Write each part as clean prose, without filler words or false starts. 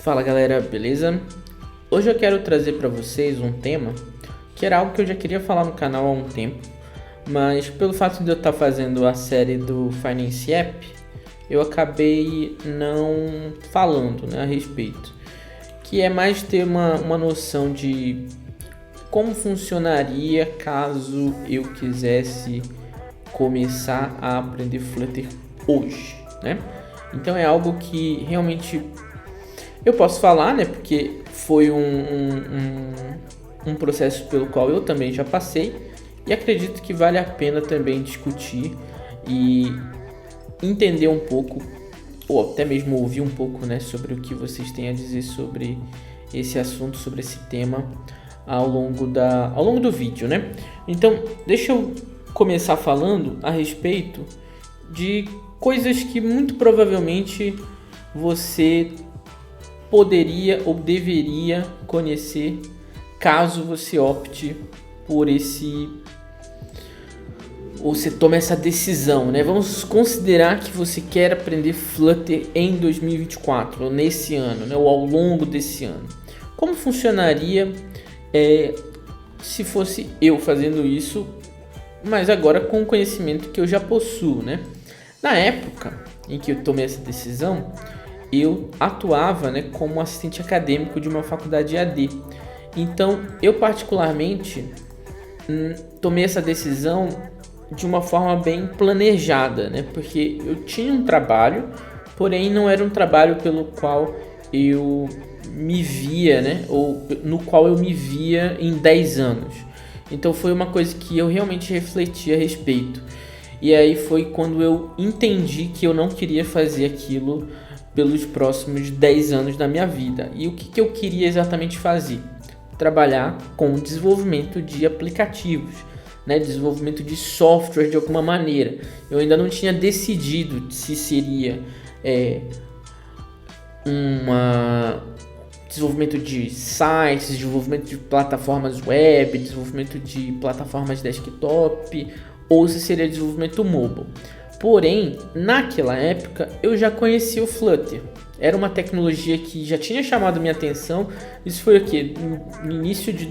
Fala galera, beleza? Hoje eu quero trazer para vocês um tema que era algo que eu já queria falar no canal há um tempo, mas pelo fato de eu estar fazendo a série do Finance App, eu acabei não falando, a respeito, que é mais ter uma noção de como funcionaria caso eu quisesse começar a aprender Flutter hoje, né? Então é algo que realmente eu posso falar, porque foi um processo pelo qual eu também já passei e acredito que vale a pena também discutir e entender um pouco, ou até mesmo ouvir um pouco, sobre o que vocês têm a dizer sobre esse assunto, sobre esse tema ao longo do vídeo, Então, deixa eu começar falando a respeito de coisas que muito provavelmente você poderia ou deveria conhecer caso você opte por ou você tome essa decisão, Vamos considerar que você quer aprender Flutter em 2024, ou nesse ano, ou ao longo desse ano. Como funcionaria se fosse eu fazendo isso, mas agora com o conhecimento que eu já possuo, Na época em que eu tomei essa decisão, eu atuava como assistente acadêmico de uma faculdade EAD. Então, eu particularmente tomei essa decisão de uma forma bem planejada, Porque eu tinha um trabalho, porém não era um trabalho pelo qual eu me via, Ou no qual eu me via em 10 anos. Então, foi uma coisa que eu realmente refleti a respeito. E aí foi quando eu entendi que eu não queria fazer aquilo pelos próximos 10 anos da minha vida. E o que eu queria exatamente fazer? Trabalhar com desenvolvimento de aplicativos, desenvolvimento de software de alguma maneira. Eu ainda não tinha decidido se seria desenvolvimento de sites, desenvolvimento de plataformas web, desenvolvimento de plataformas desktop, ou se seria desenvolvimento mobile. Porém, naquela época, eu já conhecia o Flutter. Era uma tecnologia que já tinha chamado minha atenção. Isso foi o quê? No início de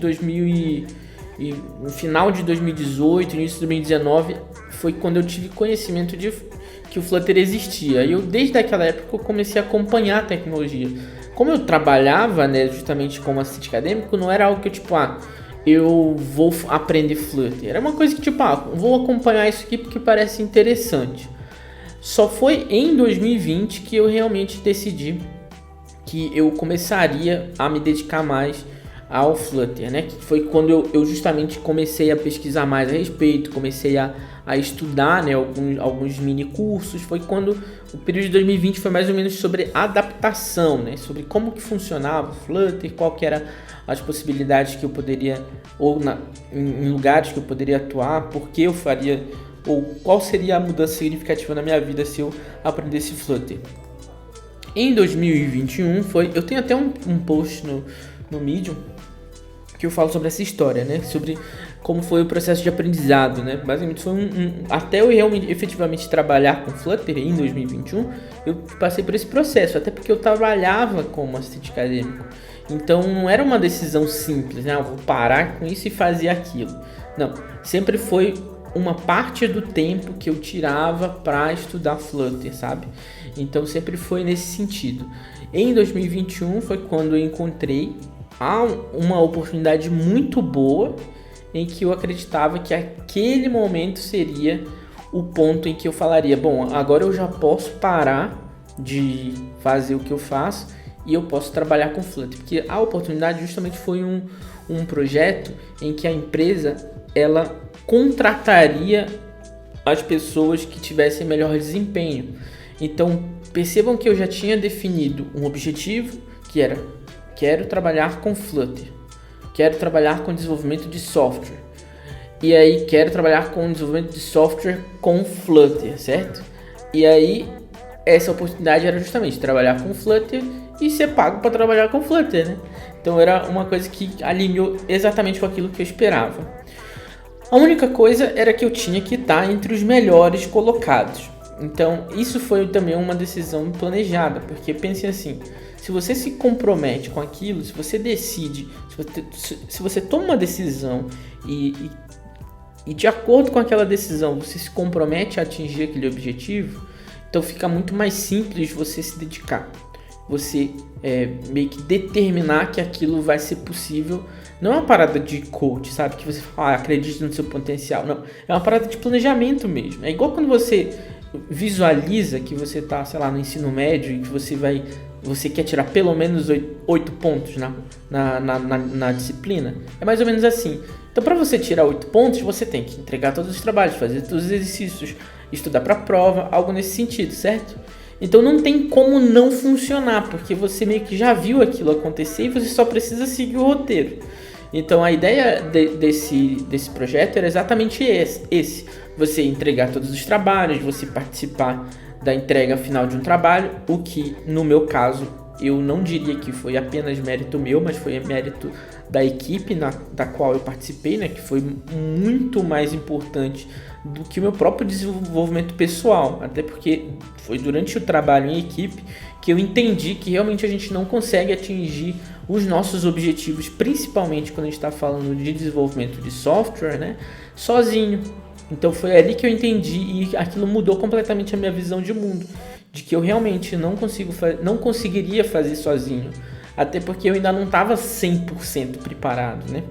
no final de 2018, início de 2019, foi quando eu tive conhecimento de que o Flutter existia. E eu, desde aquela época, eu comecei a acompanhar a tecnologia. Como eu trabalhava, justamente como assistente acadêmico, não era algo que eu vou aprender Flutter. Era uma coisa que vou acompanhar isso aqui porque parece interessante. Só foi em 2020 que eu realmente decidi que eu começaria a me dedicar mais ao Flutter, Que foi quando eu justamente comecei a pesquisar mais a respeito, comecei a estudar, alguns mini cursos. Foi quando o período de 2020 foi mais ou menos sobre adaptação, sobre como que funcionava o Flutter, qual que era as possibilidades que eu poderia, em lugares que eu poderia atuar, por que eu faria, ou qual seria a mudança significativa na minha vida se eu aprendesse Flutter. Em 2021 eu tenho até um post no Medium que eu falo sobre essa história, sobre como foi o processo de aprendizado, Basicamente foi até eu realmente efetivamente trabalhar com Flutter em 2021, eu passei por esse processo, até porque eu trabalhava como assistente acadêmico. Então não era uma decisão simples, eu vou parar com isso e fazer aquilo. Não, sempre foi uma parte do tempo que eu tirava para estudar Flutter, sabe? Então sempre foi nesse sentido. Em 2021 foi quando eu encontrei uma oportunidade muito boa em que eu acreditava que aquele momento seria o ponto em que eu falaria, bom, agora eu já posso parar de fazer o que eu faço e eu posso trabalhar com Flutter, porque a oportunidade justamente foi um projeto em que a empresa ela contrataria as pessoas que tivessem melhor desempenho. Então percebam que eu já tinha definido um objetivo que era: quero trabalhar com Flutter, quero trabalhar com desenvolvimento de software, e aí quero trabalhar com desenvolvimento de software com Flutter, certo? E aí essa oportunidade era justamente trabalhar com Flutter e ser pago para trabalhar com Flutter, Então era uma coisa que alinhou exatamente com aquilo que eu esperava. A única coisa era que eu tinha que estar entre os melhores colocados. Então, isso foi também uma decisão planejada, porque pense assim, se você se compromete com aquilo, se você decide, se você toma uma decisão e de acordo com aquela decisão você se compromete a atingir aquele objetivo, então fica muito mais simples você se dedicar. Você meio que determinar que aquilo vai ser possível. Não é uma parada de coach, sabe? Que você fala, acredite no seu potencial. Não, é uma parada de planejamento mesmo. É igual quando você visualiza que você está, sei lá, no ensino médio e que você quer tirar pelo menos 8 pontos na disciplina. É mais ou menos assim. Então, para você tirar 8 pontos, você tem que entregar todos os trabalhos, fazer todos os exercícios, estudar para a prova, algo nesse sentido, certo? Então não tem como não funcionar, porque você meio que já viu aquilo acontecer e você só precisa seguir o roteiro. Então a ideia desse projeto era exatamente esse. Você entregar todos os trabalhos, você participar da entrega final de um trabalho, o que no meu caso eu não diria que foi apenas mérito meu, mas foi mérito da equipe da qual eu participei, né, que foi muito mais importante do que o meu próprio desenvolvimento pessoal, até porque foi durante o trabalho em equipe que eu entendi que realmente a gente não consegue atingir os nossos objetivos, principalmente quando a gente está falando de desenvolvimento de software, né, sozinho. Então foi ali que eu entendi e aquilo mudou completamente a minha visão de mundo, de que eu realmente não conseguiria fazer sozinho, até porque eu ainda não estava 100% preparado, né?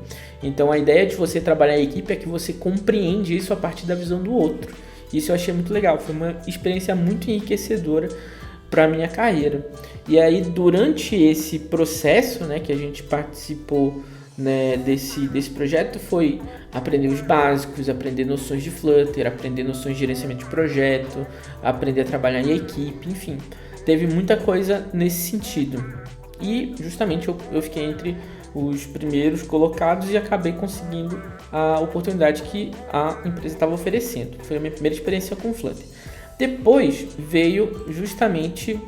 Então a ideia de você trabalhar em equipe é que você compreende isso a partir da visão do outro. Isso eu achei muito legal, foi uma experiência muito enriquecedora para a minha carreira. E aí durante esse processo, né, que a gente participou, né, desse projeto, foi aprender os básicos, aprender noções de Flutter, aprender noções de gerenciamento de projeto, aprender a trabalhar em equipe, enfim, teve muita coisa nesse sentido. E justamente eu fiquei entre os primeiros colocados e acabei conseguindo a oportunidade que a empresa estava oferecendo. Foi a minha primeira experiência com Flutter. Depois veio justamente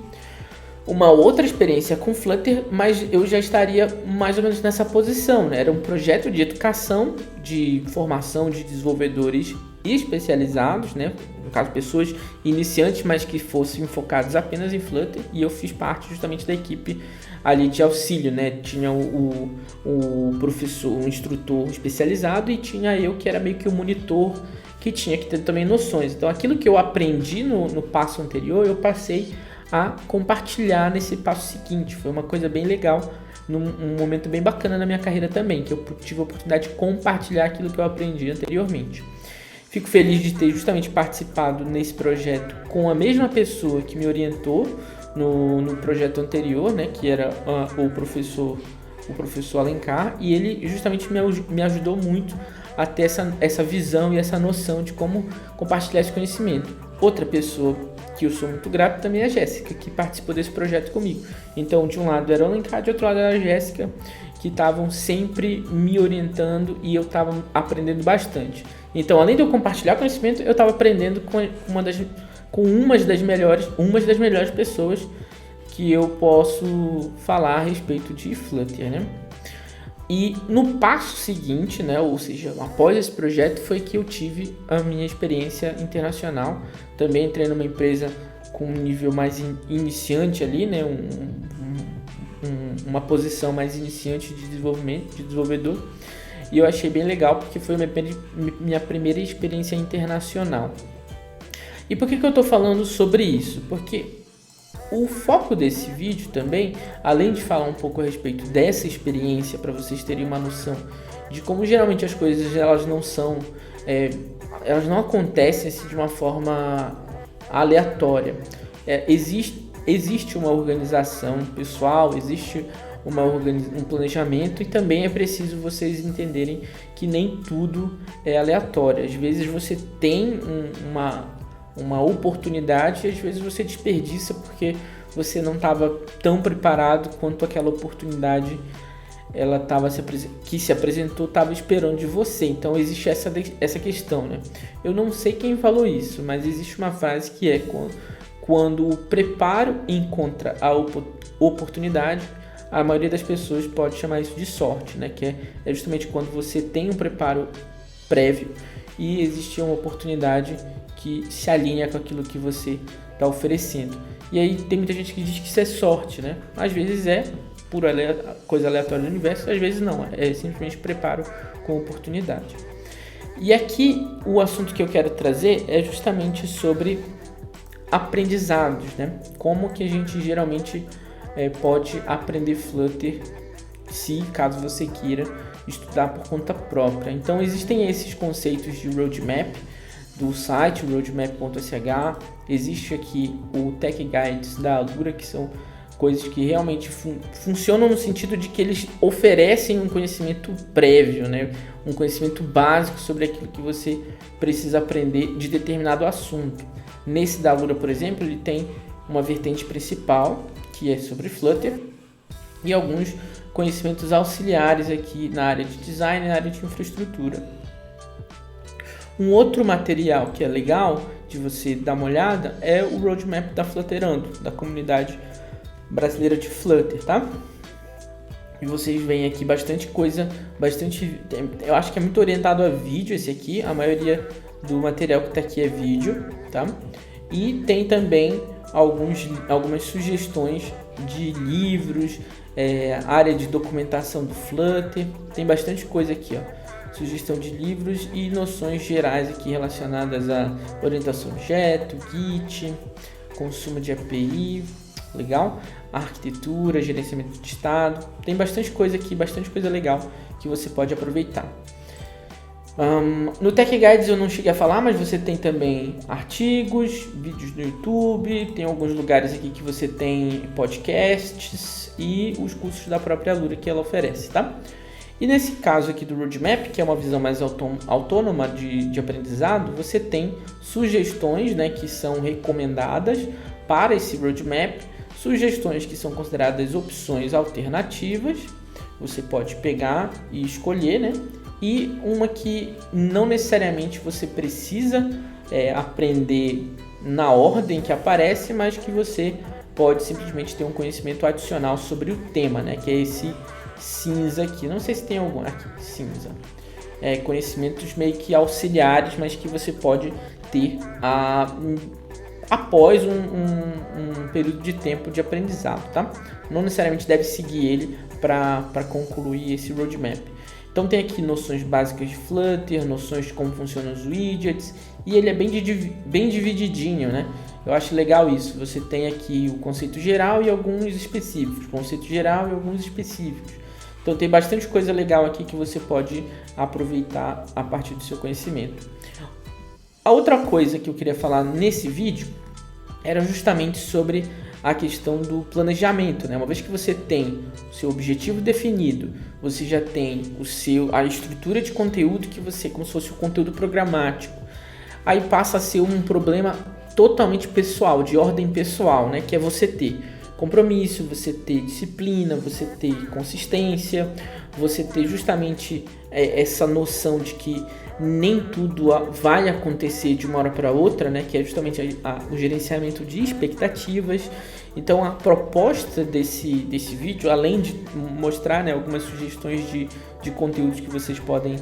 uma outra experiência com Flutter, mas eu já estaria mais ou menos nessa posição, né? Era um projeto de educação, de formação de desenvolvedores especializados, né? No caso, pessoas iniciantes, mas que fossem focados apenas em Flutter, e eu fiz parte justamente da equipe ali de auxílio, né? Tinha o professor, um instrutor especializado, e tinha eu que era meio que o monitor, que tinha que ter também noções. Então aquilo que eu aprendi no passo anterior, eu passei a compartilhar nesse passo seguinte. Foi uma coisa bem legal, num momento bem bacana na minha carreira também, que eu tive a oportunidade de compartilhar aquilo que eu aprendi anteriormente. Fico feliz de ter justamente participado nesse projeto com a mesma pessoa que me orientou no projeto anterior, né, que era o professor Alencar, e ele justamente me ajudou muito a ter essa visão e essa noção de como compartilhar esse conhecimento. Outra pessoa que eu sou muito grato também é a Jéssica, que participou desse projeto comigo. Então, de um lado era o Alencar, de outro lado era a Jéssica, que estavam sempre me orientando e eu estava aprendendo bastante. Então, além de eu compartilhar conhecimento, eu estava aprendendo com uma das melhores pessoas que eu posso falar a respeito de Flutter, né? E no passo seguinte, né, ou seja, após esse projeto, foi que eu tive a minha experiência internacional. Também entrei numa empresa com um nível mais iniciante ali, né, uma posição mais iniciante de desenvolvedor. E eu achei bem legal porque foi minha primeira experiência internacional. E por que eu estou falando sobre isso? Porque o foco desse vídeo também, além de falar um pouco a respeito dessa experiência, para vocês terem uma noção de como geralmente as coisas elas não acontecem assim, de uma forma aleatória. Existe uma organização pessoal, existe um planejamento, e também é preciso vocês entenderem que nem tudo é aleatório. Às vezes você tem uma oportunidade e às vezes você desperdiça porque você não estava tão preparado quanto aquela oportunidade que se apresentou estava esperando de você. Então existe essa questão, né? Eu não sei quem falou isso, mas existe uma frase que é quando o preparo encontra a oportunidade, a maioria das pessoas pode chamar isso de sorte, né? Que é justamente quando você tem um preparo prévio e existe uma oportunidade que se alinha com aquilo que você está oferecendo. E aí tem muita gente que diz que isso é sorte, né? Às vezes é por coisa aleatória do universo, às vezes não, é simplesmente preparo com oportunidade. E aqui o assunto que eu quero trazer é justamente sobre aprendizados, né? Como que a gente geralmente pode aprender Flutter, caso você queira estudar por conta própria. Então existem esses conceitos de roadmap do site, roadmap.sh, existe aqui o Tech Guides da Alura, que são coisas que realmente funcionam no sentido de que eles oferecem um conhecimento prévio, né? Um conhecimento básico sobre aquilo que você precisa aprender de determinado assunto. Nesse da Alura, por exemplo, ele tem uma vertente principal, que é sobre Flutter, e alguns conhecimentos auxiliares aqui na área de design e na área de infraestrutura. Um outro material que é legal de você dar uma olhada é o roadmap da Flutterando, da comunidade brasileira de Flutter, tá? E vocês veem aqui bastante coisa, eu acho que é muito orientado a vídeo esse aqui, a maioria do material que está aqui é vídeo, tá? E tem também algumas sugestões de livros, área de documentação do Flutter, tem bastante coisa aqui, ó. Sugestão de livros e noções gerais aqui relacionadas à orientação a objeto, Git, consumo de API, legal? Arquitetura, gerenciamento de estado, tem bastante coisa aqui, bastante coisa legal que você pode aproveitar. No Tech Guides eu não cheguei a falar, mas você tem também artigos, vídeos no YouTube, tem alguns lugares aqui que você tem podcasts e os cursos da própria Alura que ela oferece, tá? E nesse caso aqui do Roadmap, que é uma visão mais autônoma de aprendizado, você tem sugestões, né, que são recomendadas para esse Roadmap, sugestões que são consideradas opções alternativas, você pode pegar e escolher, né? E uma que não necessariamente você precisa aprender na ordem que aparece, mas que você pode simplesmente ter um conhecimento adicional sobre o tema, né? Que é esse cinza aqui, não sei se tem algum aqui, cinza, conhecimentos meio que auxiliares, mas que você pode ter após um período de tempo de aprendizado, tá? Não necessariamente deve seguir ele para concluir esse roadmap. Então tem aqui noções básicas de Flutter, noções de como funcionam os widgets, e ele é bem divididinho, né? Eu acho legal isso, você tem aqui o conceito geral e alguns específicos, conceito geral e alguns específicos. Então tem bastante coisa legal aqui que você pode aproveitar a partir do seu conhecimento. A outra coisa que eu queria falar nesse vídeo era justamente sobre a questão do planejamento, né? Uma vez que você tem o seu objetivo definido, você já tem a estrutura de conteúdo que você, como se fosse o conteúdo programático, aí passa a ser um problema totalmente pessoal, de ordem pessoal, né? Que é você ter compromisso, você ter disciplina, você ter consistência, você ter justamente essa noção de que nem tudo vai acontecer de uma hora para outra, né? Que é justamente o gerenciamento de expectativas. Então a proposta desse vídeo, além de mostrar, né, algumas sugestões de conteúdos que vocês podem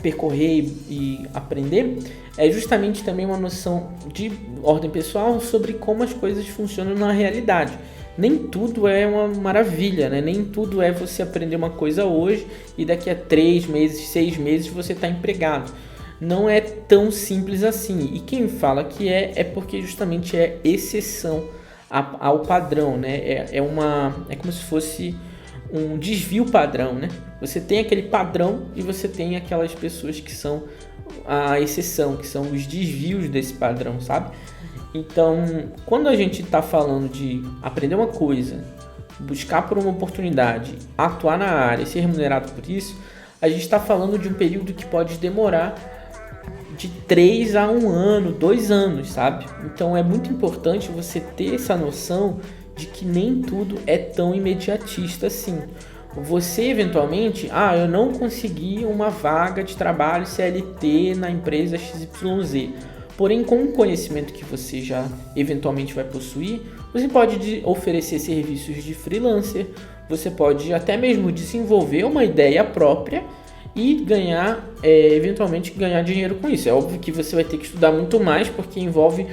percorrer e aprender, é justamente também uma noção de ordem pessoal sobre como as coisas funcionam na realidade. Nem tudo é uma maravilha, né? Nem tudo é você aprender uma coisa hoje e daqui a 3 meses, 6 meses você está empregado. Não é tão simples assim. E quem fala que é porque justamente é exceção ao padrão, né? É como se fosse um desvio padrão, né? Você tem aquele padrão e você tem aquelas pessoas que são a exceção, que são os desvios desse padrão, sabe? Então, quando a gente está falando de aprender uma coisa, buscar por uma oportunidade, atuar na área e ser remunerado por isso, a gente está falando de um período que pode demorar de 3 a 1 ano, 2 anos, sabe? Então é muito importante você ter essa noção de que nem tudo é tão imediatista assim. Você eventualmente, eu não consegui uma vaga de trabalho CLT na empresa XYZ. Porém, com o conhecimento que você já eventualmente vai possuir, você pode oferecer serviços de freelancer, você pode até mesmo desenvolver uma ideia própria e eventualmente ganhar dinheiro com isso. É óbvio que você vai ter que estudar muito mais, porque envolve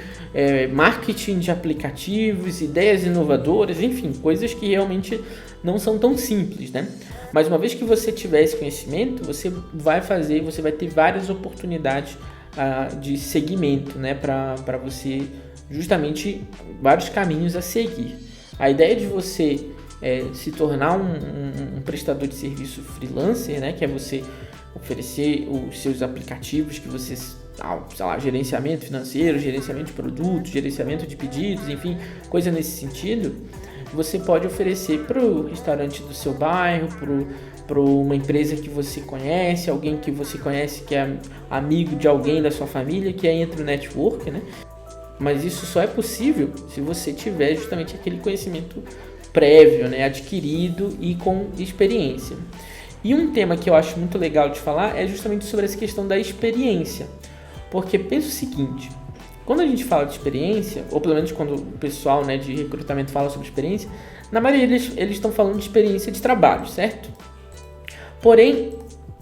marketing de aplicativos, ideias inovadoras, enfim, coisas que realmente não são tão simples, né? Mas uma vez que você tiver esse conhecimento, você vai ter várias oportunidades de segmento, né? Para você, justamente, vários caminhos a seguir. A ideia de você se tornar um prestador de serviço freelancer, né? Que é você oferecer os seus aplicativos que você, sei lá, gerenciamento financeiro, gerenciamento de produtos, gerenciamento de pedidos, enfim, coisa nesse sentido. Você pode oferecer para o restaurante do seu bairro, para uma empresa que você conhece, alguém que você conhece que é amigo de alguém da sua família, que aí entra o network, né? Mas isso só é possível se você tiver justamente aquele conhecimento prévio, né, adquirido e com experiência. E um tema que eu acho muito legal de falar é justamente sobre essa questão da experiência. Porque pensa o seguinte, quando a gente fala de experiência, ou pelo menos quando o pessoal, né, de recrutamento fala sobre experiência, na maioria eles estão falando de experiência de trabalho, certo? Porém,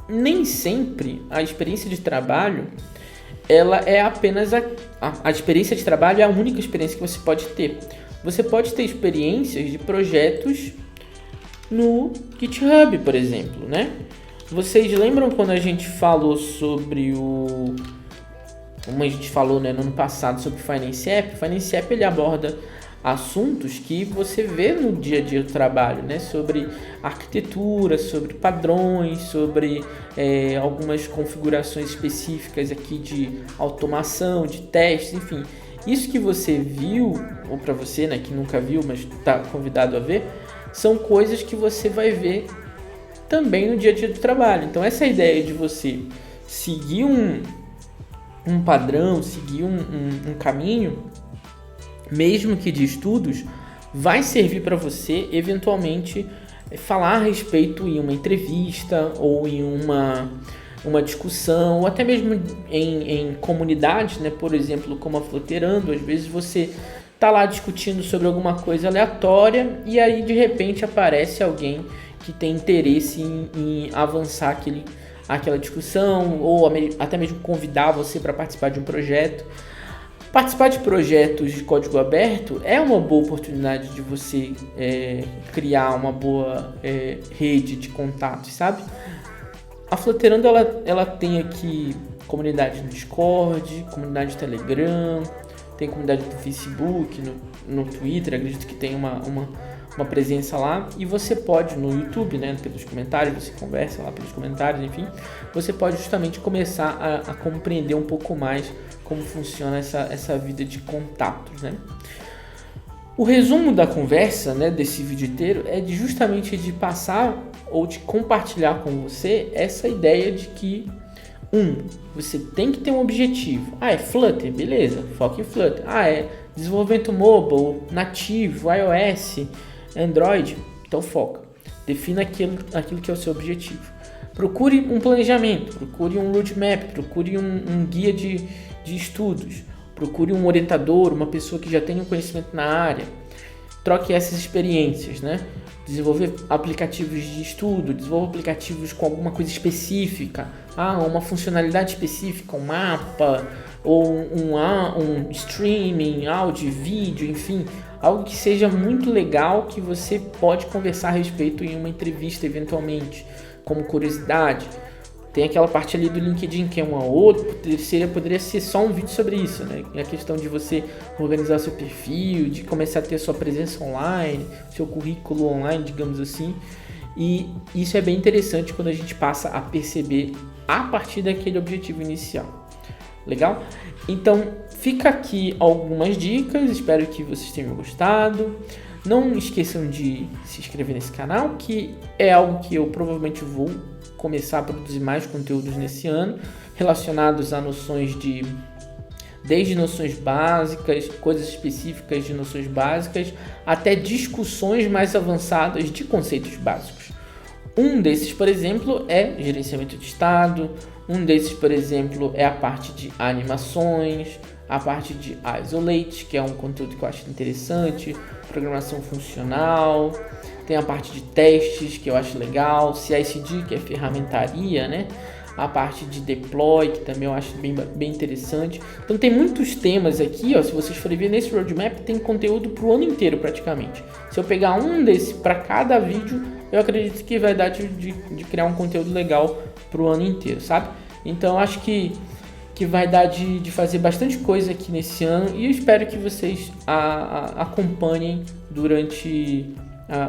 nem sempre a experiência de trabalho, ela é apenas a experiência de trabalho é a única experiência que você pode ter. Você pode ter experiências de projetos no GitHub, por exemplo, né? Vocês lembram quando a gente falou sobre como a gente falou, né, no ano passado sobre o Finance App? O Finance App ele aborda assuntos que você vê no dia a dia do trabalho, né? Sobre arquitetura, sobre padrões, sobre algumas configurações específicas aqui de automação, de testes, enfim. Isso que você viu, ou para você, né, que nunca viu, mas está convidado a ver, são coisas que você vai ver também no dia a dia do trabalho. Então essa ideia de você seguir um padrão, seguir um caminho, mesmo que de estudos, vai servir para você eventualmente falar a respeito em uma entrevista ou em uma discussão, ou até mesmo em comunidades, né? Por exemplo, como a Fluterando, às vezes você tá lá discutindo sobre alguma coisa aleatória e aí de repente aparece alguém que tem interesse em avançar aquela discussão, ou até mesmo convidar você para participar de um projeto. Participar de projetos de código aberto é uma boa oportunidade de você criar uma boa rede de contatos, sabe? A Fluterando ela tem aqui comunidade no Discord, comunidade no Telegram, tem comunidade no Facebook, no Twitter, acredito que tem uma presença lá, e você pode no YouTube, né, pelos comentários, você conversa lá pelos comentários, enfim, você pode justamente começar a compreender um pouco mais como funciona essa vida de contatos, né? O resumo da conversa, né, desse vídeo inteiro é justamente de passar ou de compartilhar com você essa ideia de que você tem que ter um objetivo. É Flutter, beleza, foca em Flutter. É desenvolvimento mobile, nativo, iOS, Android, então foca. Defina aquilo que é o seu objetivo. Procure um planejamento, procure um roadmap, procure um guia de estudos, procure um orientador, uma pessoa que já tenha um conhecimento na área. Troque essas experiências, né? Desenvolver aplicativos de estudo, desenvolver aplicativos com alguma coisa específica, uma funcionalidade específica, um mapa, ou um streaming, áudio, vídeo, enfim, algo que seja muito legal que você pode conversar a respeito em uma entrevista eventualmente, como curiosidade. Tem aquela parte ali do LinkedIn que é uma outra, poderia ser só um vídeo sobre isso, né? A questão de você organizar seu perfil, de começar a ter sua presença online, seu currículo online, digamos assim. E isso é bem interessante quando a gente passa a perceber a partir daquele objetivo inicial. Legal? Então, fica aqui algumas dicas, espero que vocês tenham gostado. Não esqueçam de se inscrever nesse canal, que é algo que eu provavelmente vou começar a produzir mais conteúdos nesse ano, relacionados a noções desde noções básicas, coisas específicas de noções básicas, até discussões mais avançadas de conceitos básicos. Um desses, por exemplo, é gerenciamento de estado, um desses, por exemplo, é a parte de animações, a parte de Isolate, que é um conteúdo que eu acho interessante, programação funcional, tem a parte de testes, que eu acho legal, CI/CD, que é ferramentaria, né? A parte de deploy, que também eu acho bem interessante. Então tem muitos temas aqui, ó, se vocês forem ver nesse roadmap, tem conteúdo para o ano inteiro praticamente. Se eu pegar um desse para cada vídeo, eu acredito que vai dar de criar um conteúdo legal para o ano inteiro, sabe? Então eu acho que vai dar de fazer bastante coisa aqui nesse ano e eu espero que vocês acompanhem durante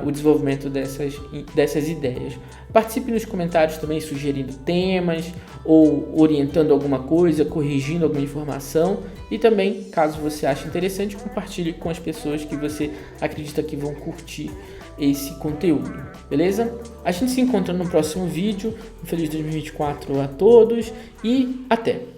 o desenvolvimento dessas ideias. Participe nos comentários também sugerindo temas ou orientando alguma coisa, corrigindo alguma informação e também, caso você ache interessante, compartilhe com as pessoas que você acredita que vão curtir esse conteúdo, beleza? A gente se encontra no próximo vídeo. Um feliz 2024 a todos e até!